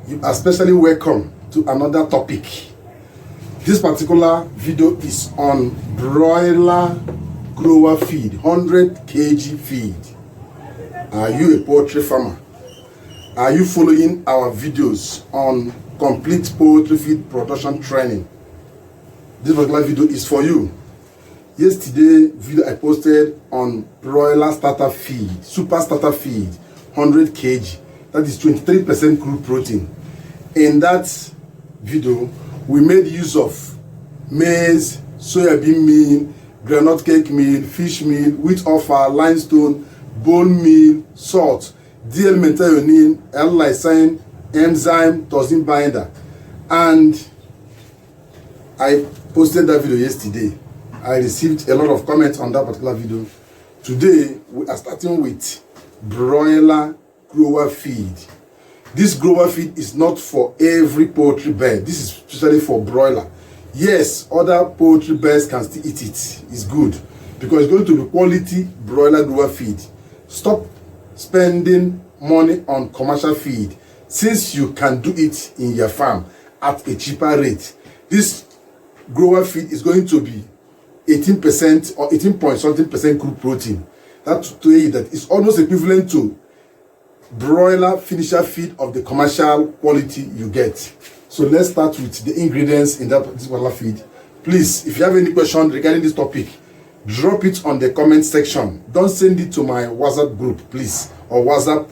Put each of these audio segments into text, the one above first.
You are especially welcome to another topic. This particular video is on broiler grower feed, 100 kg feed. Are you a poultry farmer? Are you following our videos on complete poultry feed production training? This particular video is for you. Yesterday video I posted on broiler starter feed, super starter feed, 100 kg. That is 23% crude protein. In that video, we made use of maize, soybean meal, groundnut cake meal, fish meal, wheat offal, limestone, bone meal, salt, DL-methionine, L-lysine, enzyme, toxin binder. And I posted that video yesterday. I received a lot of comments on that particular video. Today, we are starting with broiler grower feed. This grower feed is not for every poultry bird. This is especially for broiler. Yes, other poultry birds can still eat it. It's good because it's going to be quality broiler grower feed. Stop spending money on commercial feed since you can do it in your farm at a cheaper rate. This grower feed is going to be 18% or 18 point something percent crude protein. That to tell you that it's almost equivalent to broiler finisher feed of the commercial quality you get. So let's start with the ingredients in this particular feed. Please, if you have any question regarding this topic, drop it on the comment section. Don't send it to my WhatsApp group, please, or WhatsApp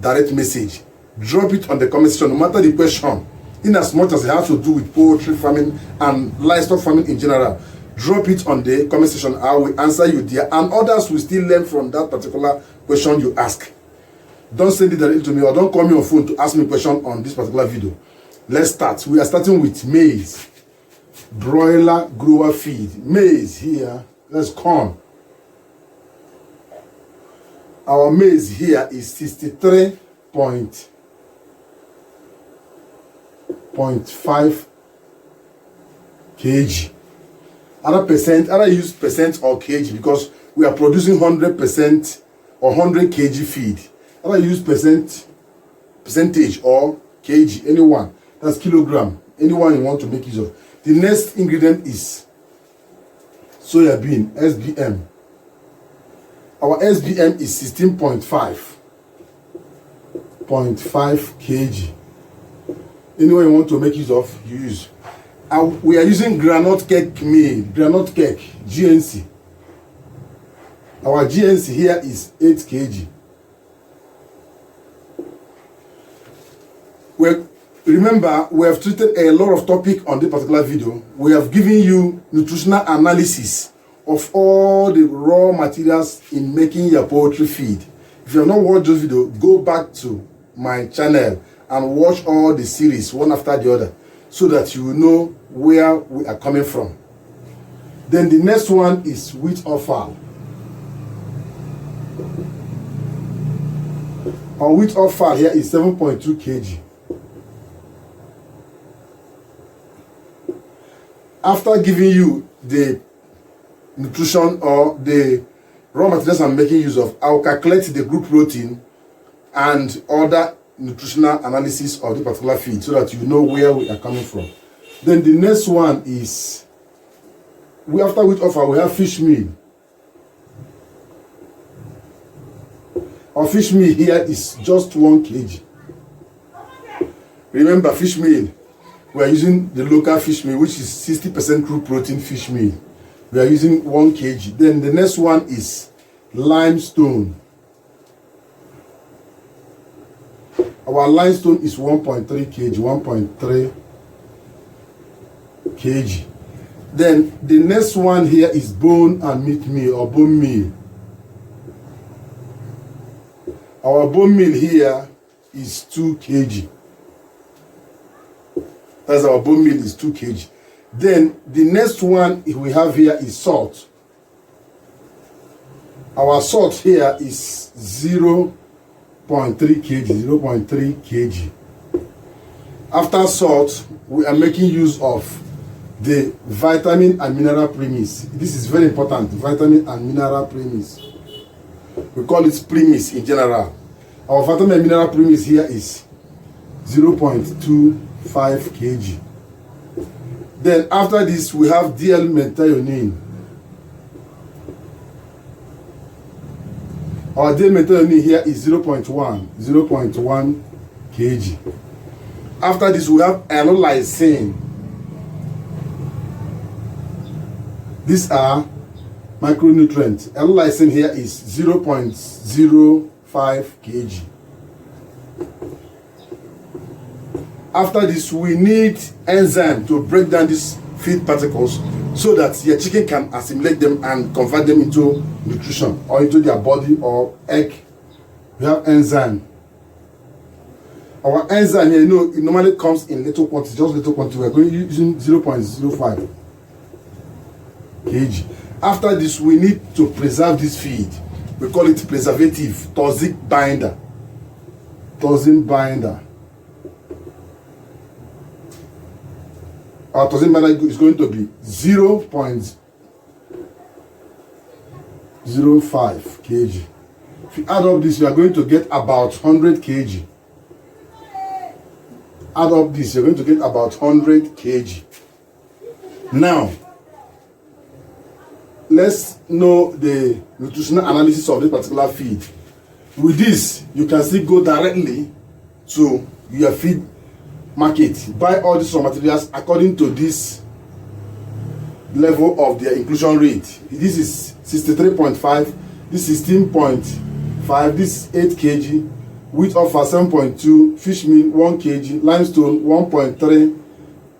direct message. Drop it on the comment section, no matter the question, in as much as it has to do with poultry farming and livestock farming in general. Drop it on the comment section. I will answer you there, and others will still learn from that particular question you ask. Don't send it directly to me or don't call me on phone to ask me a question on this particular video. Let's start. We are starting with maize. Broiler grower feed. Maize here. That's corn. Our maize here is 63.5 kg. Other use percent or kg because we are producing 100% or 100 kg feed. I use percentage or kg, anyone. That's kilogram, anyone you want to make use of. The next ingredient is soybean, SBM. Our SBM is 16.5 kg. Anyone you want to make use of, you use. We are using groundnut cake meal, groundnut cake, GNC. Our GNC here is 8 kg. Remember, we have treated a lot of topic on this particular video. We have given you nutritional analysis of all the raw materials in making your poultry feed. If you have not watched this video, go back to my channel and watch all the series one after the other so that you will know where we are coming from. Then the next one is wheat offal. Our wheat offal here is 7.2 kg. After giving you the nutrition or the raw materials I'm making use of, I will calculate the group protein and other nutritional analysis of the particular feed so that you know where we are coming from. Then the next one is, after wheat offal, we have fish meal. Our fish meal here is just 1 kg. Remember, fish meal, we are using the local fish meal, which is 60% crude protein fish meal. We are using 1 kg. Then the next one is limestone. Our limestone is 1.3 kg, 1.3 kg. Then the next one here is bone and meat meal or bone meal. Our bone meal here is 2 kg. That's our bone meal is 2 kg. Then the next one we have here is salt. Our salt here is 0.3 kg, 0.3 kg. After salt, we are making use of the vitamin and mineral premix. This is very important, vitamin and mineral premix. We call it premix in general. Our vitamin and mineral premix here is 0.25 kg. Then after this we have DL methionine. Our DL methionine here is 0.1 kg. After this we have L-lysine. These are micronutrients. L-lysine here is 0.05 kg. After this, we need enzyme to break down these feed particles so that your chicken can assimilate them and convert them into nutrition or into their body or egg. We have enzyme. Our enzyme here, it normally comes in little quantity, just little quantity. We're going using 0.05 kg. After this, we need to preserve this feed. We call it preservative, toxic binder. Toxin binder. Our toxin binder is going to be 0.05 kg. If you add up this, you are going to get about 100 kg. Add up this, you're going to get about 100 kg. Now, let's know the nutritional analysis of this particular feed. With this, you can still go directly to your feed market, buy all these raw materials according to this level of their inclusion rate. This is 63.5, this is 16.5, this is 8 kg, wheat offer 7.2, fish meal 1 kg, limestone 1.3,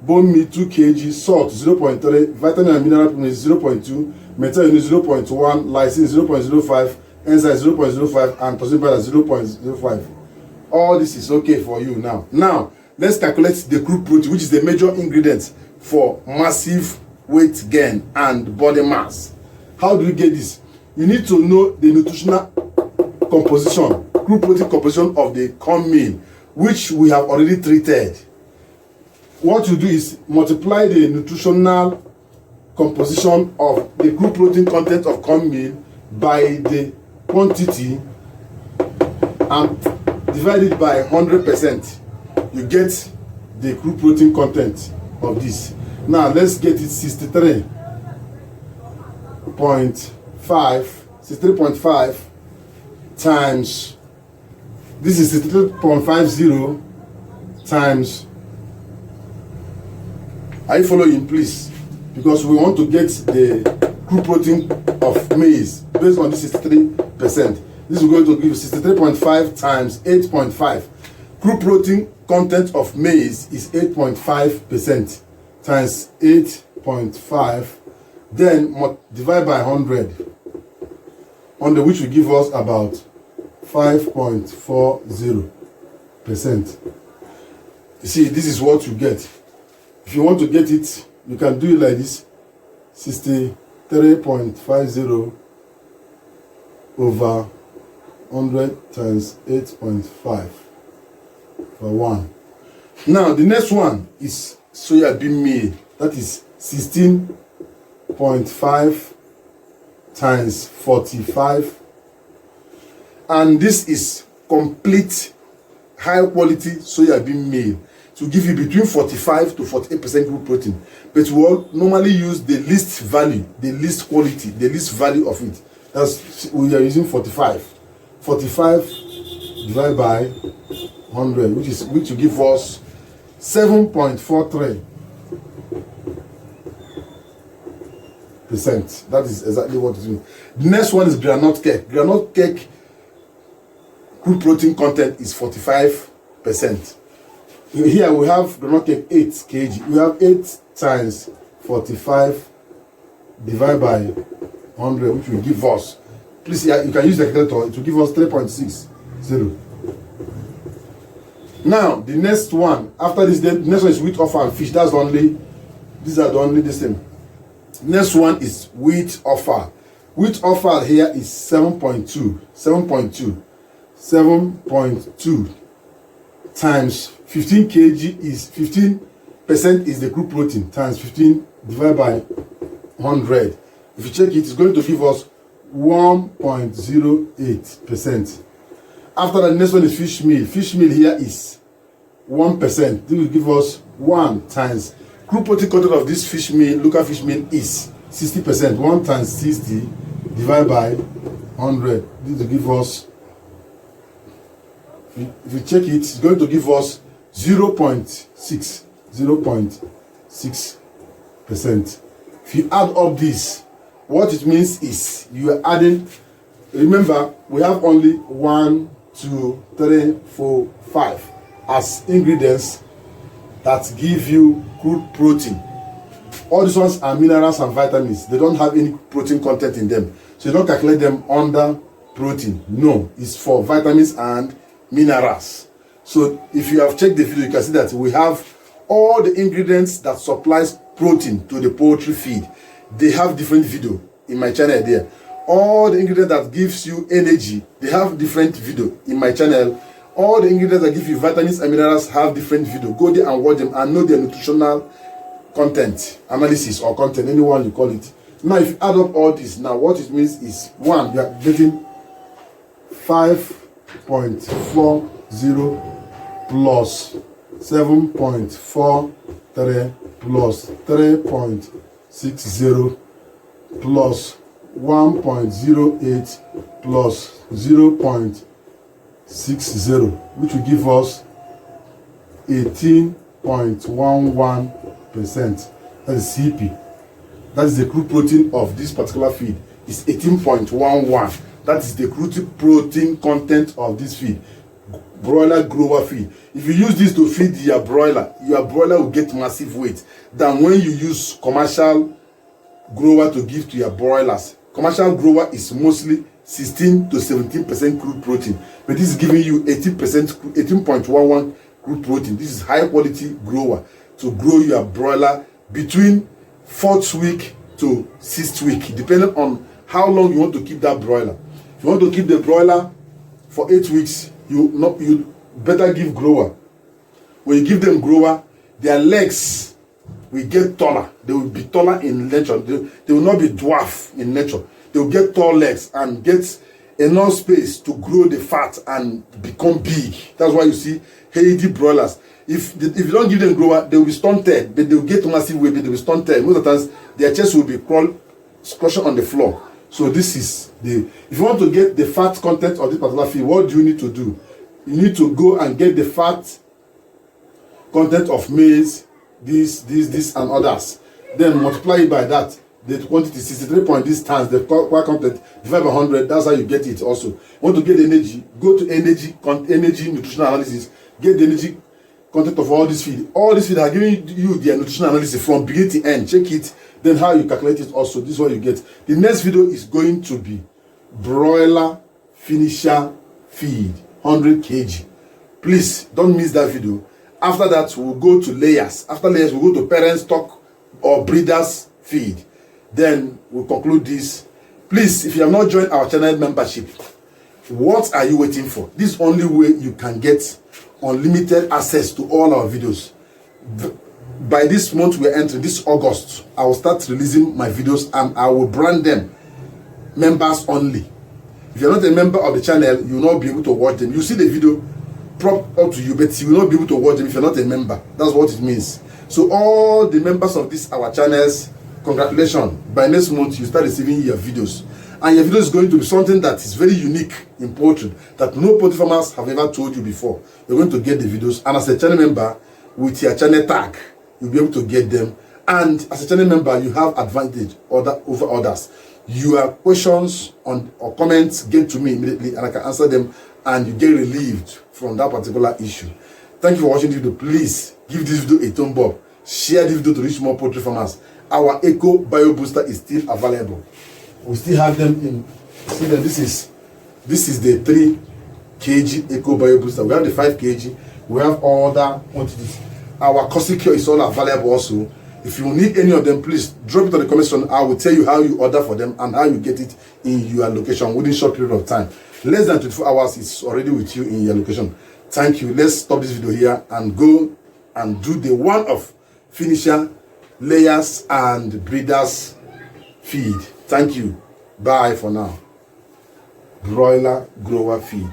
bone meal 2 kg, salt 0.3, vitamin and mineral supplements 0.2, methionine 0.1, lysine 0.05, enzyme 0.05, and toxin binder 0.05. All this is okay for you now. Now, let's calculate the crude protein, which is the major ingredient for massive weight gain and body mass. How do you get this? You need to know the nutritional composition, crude protein composition of the corn meal, which we have already treated. What you do is multiply the nutritional composition of the crude protein content of corn meal by the quantity and divide it by 100%. You get the crude protein content of this. Now let's get it 63.5 times, this is 63.50 times, are you following please? Because we want to get the crude protein of maize based on this 63%. This is going to give 63.5 times 8.5. Crude protein content of maize is 8.5% times 8.5, then divide by 100, which will give us about 5.40%. You see, this is what you get. If you want to get it, you can do it like this: 63.50 over 100 times 8.5 for 1. Now the next one is soybean meal. That is 16.5 times 45, and this is complete high quality soybean meal to give you between 45 to 48% crude protein, but we will normally use the least value, the least quality, the least value of it. That's, we are using 45 divided by 100, which will give us 7.43%. That is exactly what it is. The next one is granite cake. Granite cake crude protein content is 45%. Here we have granite cake 8 kg. We have 8 times 45 divided by 100, which will give us, please, you can use the calculator, it will give us 3.60. Now the next one, after this, the next one is wheat offer and fish. That's only, these are the only the same. Next one is wheat offer. Wheat offer here is 7.2 times 15 kg is 15% is the crude protein, times 15 divided by 100. If you check it, it's going to give us 1.08%. After that, the next one is fish meal. Fish meal here is 1%. This will give us 1 times crude protein content of this fish meal, local fish meal is 60%. 1 times 60 divided by 100. This will give us, if you check it, it's going to give us 0.6. 0.6%. If you add up this, what it means is you are adding, remember, we have only 1, 2, 3, 4, 5 as ingredients that give you crude protein. All these ones are minerals and vitamins. They don't have any protein content in them. So you don't calculate them under protein. No, it's for vitamins and minerals. So if you have checked the video, you can see that we have all the ingredients that supplies protein to the poultry feed. They have different video in my channel there. All the ingredients that gives you energy, they have different video in my channel. All the ingredients that give you vitamins and minerals have different video. Go there and watch them and know their nutritional content analysis or content, anyone you call it. Now if you add up all this, now what it means is, one, you are getting 5.40 plus 7.43 plus 3.60 plus 1.08 plus 0.60, which will give us 18.11%. That is CP. That is the crude protein of this particular feed. It's 18.11. That is the crude protein content of this feed. Broiler grower feed. If you use this to feed your broiler will get massive weight than when you use commercial grower to give to your broilers. Commercial grower is mostly 16 to 17% crude protein, but this is giving you 18.11 crude protein. This is high quality grower to grow your broiler between 4th week to 6th week, depending on how long you want to keep that broiler. If you want to keep the broiler for 8 weeks, you better give grower. When you give them grower, their legs will get taller. They will be taller in nature. They will not be dwarf in nature. They will get tall legs and get enough space to grow the fat and become big. That's why you see healthy broilers. If you don't give them grower, they will be stunted, but they will get massive weight, but they will be stunted. Most of the times, their chest will be crushing on the floor. So this is if you want to get the fat content of this particular feed, what do you need to do? You need to go and get the fat content of maize, this and others. Then multiply it by that. The quantity 63 point this times the core content divided by 100. That's how you get it. Also, you want to get energy? Go to energy nutritional analysis. Get the energy content of all this feed. All this feed are giving you their nutritional analysis from beginning to end. Check it. Then how you calculate it. Also, this is what you get. The next video is going to be broiler finisher feed 100 kg. Please don't miss that video. After that, we'll go to layers. After layers, we'll go to parent stock or breeders feed. Then we'll conclude this. Please, if you have not joined our channel membership, what are you waiting for? This is the only way you can get unlimited access to all our videos. By this month we're entering, this August, I will start releasing my videos and I will brand them members only. If you're not a member of the channel, you will not be able to watch them. You see the video prop up to you, but you will not be able to watch them if you're not a member. That's what it means. So all the members of this our channels, congratulations. By next month you start receiving your videos, and your video is going to be something that is very unique in poultry that no poultry farmers have ever told you before. You're going to get the videos, and as a channel member with your channel tag, you'll be able to get them. And as a channel member, you have advantage over others. Your questions or comments get to me immediately, and I can answer them, and you get relieved from that particular issue. Thank you for watching the video. Please give this video a thumb up. Share this video to reach more poultry farmers. Our Eco Bio Booster is still available. We still have them in. See them. This is the 3 kg Eco Bio Booster. We have the 5 kg. We have other quantities. Our Caustic Cure is all available also. If you need any of them, please drop it in the comment section. I will tell you how you order for them and how you get it in your location within a short period of time. Less than 24 hours is already with you in your location. Thank you. Let's stop this video here and go and do the one of finisher, layers and breeders feed. Thank you. Bye for now. Broiler grower feed.